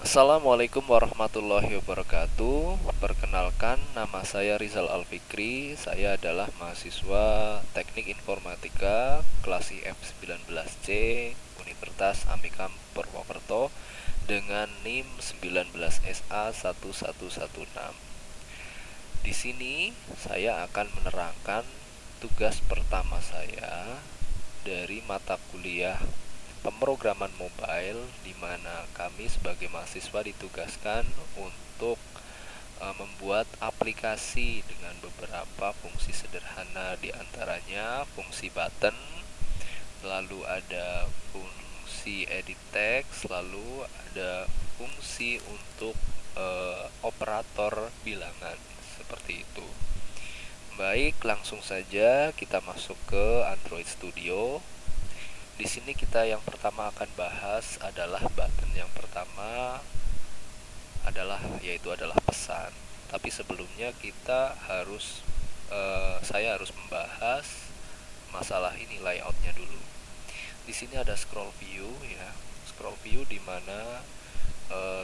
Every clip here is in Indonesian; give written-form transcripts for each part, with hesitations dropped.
Assalamualaikum warahmatullahi wabarakatuh. Perkenalkan, nama saya Rizal Alfikri. Saya adalah mahasiswa Teknik Informatika kelas IF19C Universitas Amikam Purwokerto dengan NIM 19SA1116. Di sini saya akan menerangkan tugas pertama saya dari mata kuliah pemrograman mobile, di mana kami sebagai mahasiswa ditugaskan untuk membuat aplikasi dengan beberapa fungsi sederhana, diantaranya fungsi button, lalu ada fungsi edit text, lalu ada fungsi untuk operator bilangan seperti itu. Baik, langsung saja kita masuk ke Android Studio. Di sini kita yang pertama akan bahas adalah button yang pertama yaitu adalah pesan. Tapi sebelumnya saya harus membahas masalah ini layoutnya dulu. Di sini ada scroll view ya. Scroll view di mana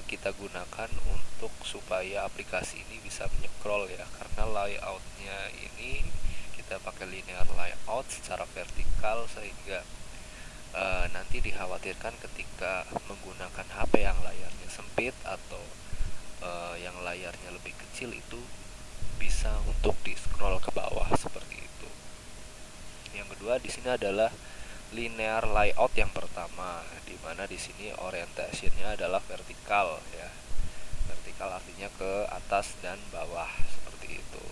kita gunakan untuk supaya aplikasi ini bisa menycroll ya, karena layoutnya ini kita pakai linear layout secara vertikal sehingga nanti dikhawatirkan ketika menggunakan HP yang layarnya sempit atau yang layarnya lebih kecil itu bisa untuk di scroll ke bawah seperti itu. Yang kedua di sini adalah linear layout yang pertama, di mana di sini orientasinya adalah vertikal ya. Vertikal artinya ke atas dan bawah seperti itu.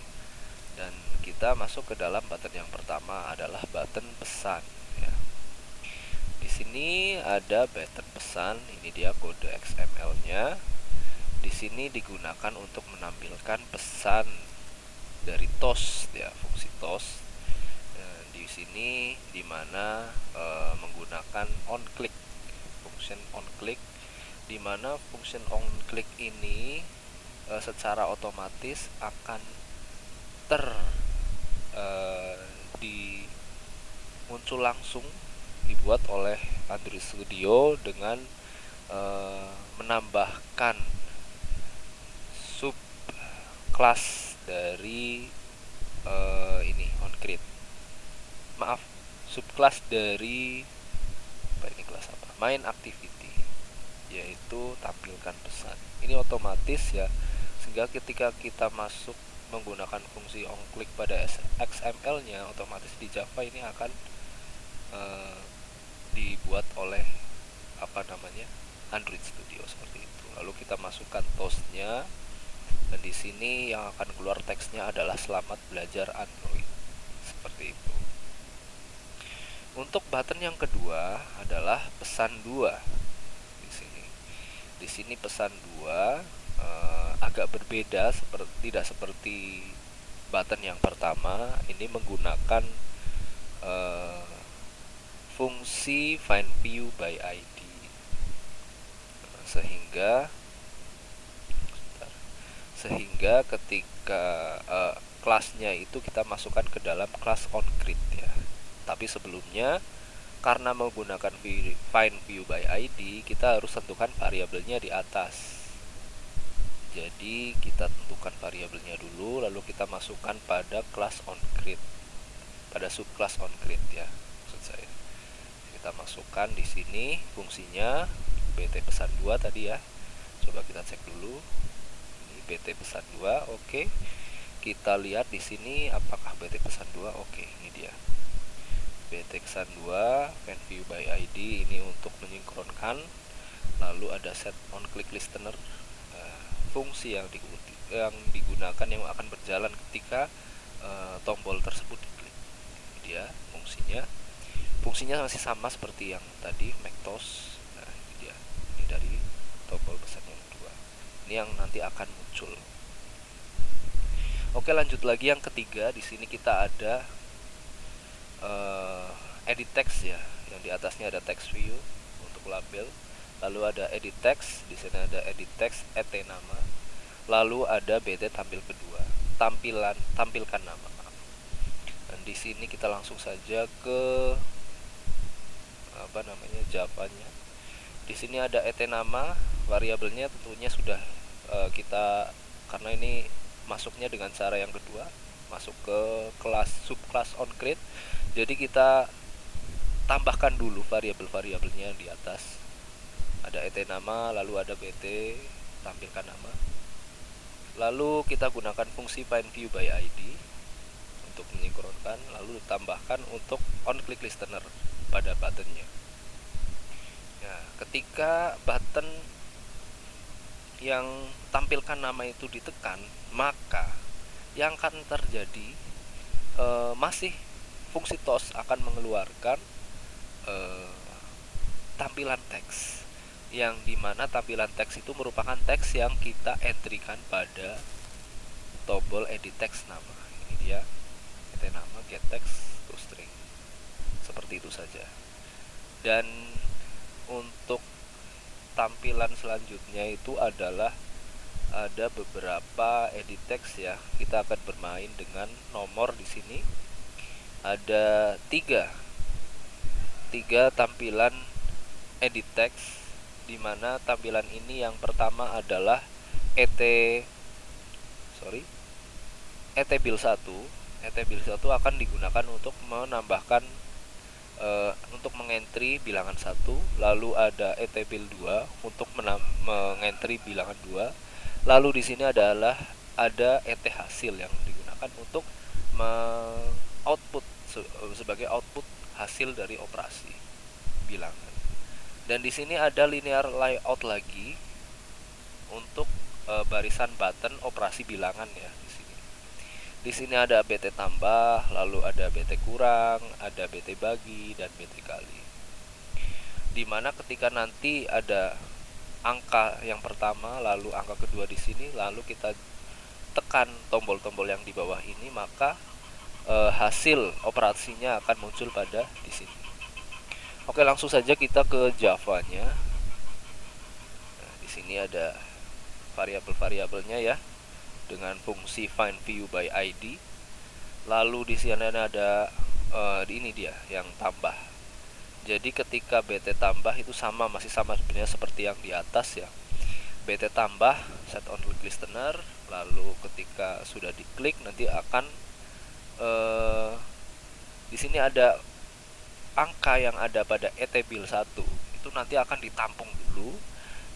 Dan kita masuk ke dalam button yang pertama adalah button pesan ya. Di sini ada button pesan, ini dia kode XML-nya. Di sini digunakan untuk menampilkan pesan dari toast ya, fungsi toast. Di sini dimana menggunakan onClick, function onClick, dimana function onClick ini secara otomatis akan muncul langsung dibuat oleh Android Studio dengan menambahkan subclass dari subclass dari main activity, yaitu tampilkan pesan. Ini otomatis ya, sehingga ketika kita masuk menggunakan fungsi onClick pada XML-nya, otomatis di Java ini akan dibuat oleh Android Studio seperti itu. Lalu kita masukkan toast-nya, dan di sini yang akan keluar teksnya adalah selamat belajar Android seperti itu. Untuk button yang kedua adalah pesan 2. Di sini pesan 2 agak berbeda, tidak seperti button yang pertama. Ini menggunakan fungsi find view by ID, sehingga ketika kelasnya itu kita masukkan ke dalam kelas onCreate ya. Tapi sebelumnya, karena menggunakan find view by ID, kita harus tentukan variabelnya di atas. Jadi kita tentukan variabelnya dulu, lalu kita masukkan pada kelas onCreate, pada subclass onCreate ya, maksud saya. Kita masukkan di sini fungsinya bt pesan 2 tadi ya. Coba kita cek dulu. Ini bt pesan 2, oke. Kita lihat di sini apakah bt pesan 2, oke, ini dia. bt pesan 2 find view by ID ini untuk menyinkronkan. Lalu ada set onClick listener, fungsi yang digunakan yang akan berjalan ketika tombol tersebut diklik. Ini dia fungsinya masih sama seperti yang tadi make toast. Nah, ini dia, ini dari tombol pesan yang kedua, ini yang nanti akan muncul. Oke, lanjut lagi yang ketiga. Di sini kita ada edit text ya, yang di atasnya ada text view untuk label. Lalu ada edit text, di sini ada edit text nama. Lalu ada bt tampilkan nama. Dan di sini kita langsung saja ke Javanya. Di sini ada nama, variabelnya tentunya sudah kita, karena ini masuknya dengan cara yang kedua, masuk ke kelas subclass onCreate, jadi kita tambahkan dulu variabel-variabelnya di atas. Ada et nama, lalu ada bt, tampilkan nama. Lalu kita gunakan fungsi find view by id untuk menyinkronkan, lalu tambahkan untuk on click listener pada buttonnya. Nah, ketika button yang tampilkan nama itu ditekan, maka yang akan terjadi masih fungsi toast akan mengeluarkan tampilan teks, yang dimana tampilan teks itu merupakan teks yang kita entrykan pada tombol edit text nama. Ini dia, et nama get text to string, seperti itu saja. Dan untuk tampilan selanjutnya itu adalah ada beberapa edit text ya. Kita akan bermain dengan nomor di sini. Ada tiga tampilan edit text, dimana tampilan ini yang pertama adalah etbil 1 akan digunakan untuk menambahkan untuk mengentry bilangan 1, lalu ada etbil 2 untuk mengentry bilangan 2, lalu di sini adalah ada et hasil yang digunakan untuk output sebagai output hasil dari operasi bilangan. Dan di sini ada linear layout lagi untuk barisan button operasi bilangan ya. Di sini ada bt tambah, lalu ada bt kurang, ada bt bagi, dan bt kali. Dimana ketika nanti ada angka yang pertama, lalu angka kedua di sini, lalu kita tekan tombol-tombol yang di bawah ini, maka hasil operasinya akan muncul pada di sini. Oke, langsung saja kita ke Java-nya. Nah, di sini ada variabel-variabelnya ya, dengan fungsi find view by id. Lalu di sini ada ini dia yang tambah. Jadi ketika bt tambah itu masih sama sebenarnya seperti yang di atas ya. Bt tambah set on click listener, lalu ketika sudah diklik nanti akan di sini ada angka yang ada pada etbil 1 itu nanti akan ditampung dulu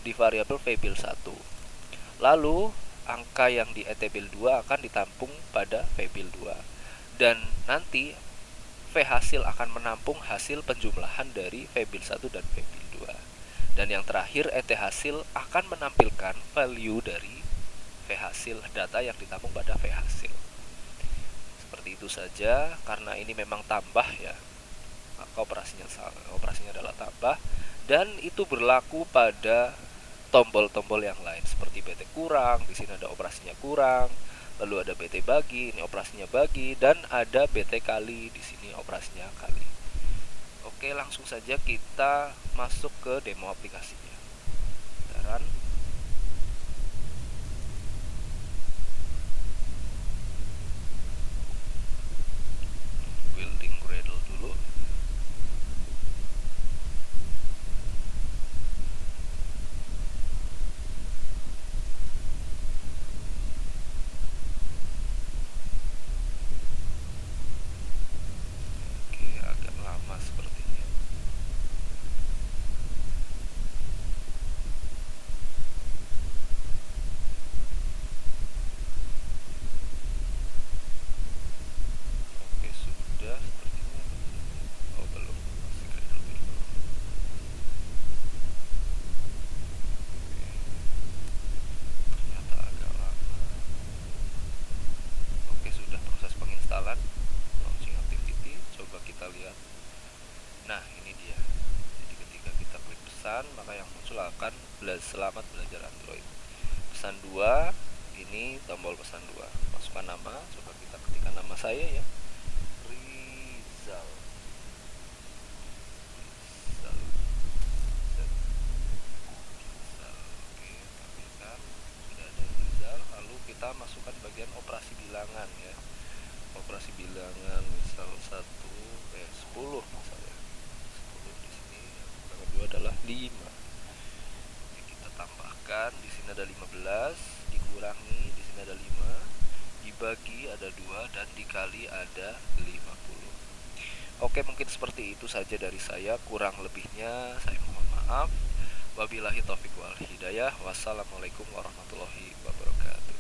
di variabel vbil 1. Lalu angka yang di etbil 2 akan ditampung pada vbil 2, dan nanti v hasil akan menampung hasil penjumlahan dari vbil 1 dan vbil 2, dan yang terakhir et hasil akan menampilkan value dari v hasil, data yang ditampung pada v hasil. Seperti itu saja. Karena ini memang tambah ya, maka operasinya adalah tambah, dan itu berlaku pada tombol-tombol yang lain seperti bt kurang. Di sini ada operasinya kurang, lalu ada bt bagi, ini operasinya bagi, dan ada bt kali, di sini operasinya kali. Oke, langsung saja kita masuk ke demo aplikasinya. Run. Building Gradle dulu. Sepertinya. Oke, sudah sepertinya. Oh, belum. Masih Gradle dulu. Oke. Ternyata agak lama. Oke, sudah proses penginstalan. Launching activity. Coba kita lihat. Nah, ini dia. Jadi ketika kita klik pesan, maka yang muncul akan selamat belajar Android. Pesan 2, ini tombol pesan 2. Masukkan nama, coba kita ketikkan nama saya ya. Rizal. Oke, tampilkan. Sudah ada Rizal, lalu kita masukkan bagian operasi bilangan ya. Operasi bilangan misal 10 misalnya. 10 di sini, yang kedua adalah 5. Oke, kita tambah kan di sini ada 15, dikurangi di sini ada 5, dibagi ada 2, dan dikali ada 50. Oke, mungkin seperti itu saja dari saya, kurang lebihnya saya mohon maaf. Wabillahi taufiq wal hidayah. Wassalamualaikum warahmatullahi wabarakatuh.